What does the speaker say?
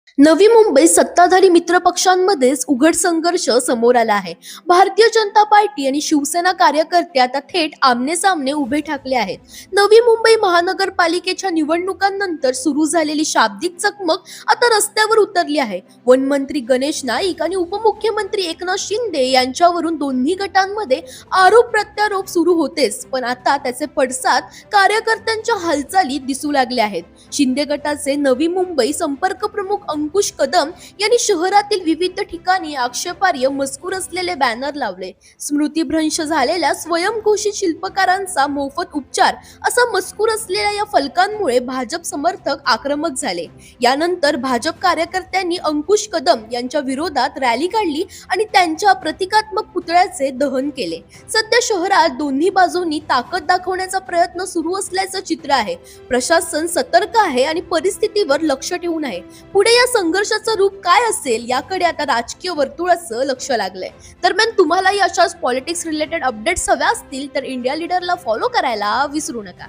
नवी मुंबई सत्ताधारी मित्रपक्षांमध्येच उघड संघर्ष समोर आला आहे. भारतीय जनता पार्टी आणि शिवसेना कार्यकर्ते आता थेट आमने-सामने उभे ठाकले आहेत. नवी मुंबई महानगरपालिकेच्या निवडणुकांनंतर सुरू झालेली शाब्दिक चकमक आता रस्त्यावर उतरली आहे. वनमंत्री गणेश नाईक आणि उपमुख्यमंत्री एकनाथ शिंदे यांच्यावरून दोन्ही गटांमध्ये आरोप प्रत्यारोप सुरू होतेच, पण आता त्याचे पडसाद कार्यकर्त्यांच्या हालचालीत दिसू लागले आहेत. शिंदे गटाचे नवी मुंबई संपर्क प्रमुख अंकुश कदम यांनी शहरातील विविध ठिकाणी आक्षेपार्ह मजकूर असलेले बॅनर लावले. स्मृतिभ्रंश झालेल्या स्वयंघोषित शिल्पकारांचा मोफत उपचार असा मजकूर असलेल्या या फलकांमुळे भाजप समर्थक आक्रमक झाले. यानंतर भाजप कार्यकर्त्यांनी अंकुश कदम यांच्या विरोधात रॅली काढली आणि त्यांच्या प्रतिकात्मक पुतळ्याचे दहन केले. सध्या शहरात दोन्ही बाजूंनी ताकद दाखवण्याचा प्रयत्न सुरू असल्याचं चित्र आहे. प्रशासन सतर्क आहे आणि परिस्थितीवर लक्ष ठेवून आहे. पुढे या संघर्षाचं रूप काय असेल याकडे आता राजकीय वर्तुळाचं लक्ष लागलंय. दरम्यान तुम्हालाही अशाच पॉलिटिक्स रिलेटेड अपडेट्स हव्या असतील तर इंडिया लीडरला फॉलो करायला विसरू नका.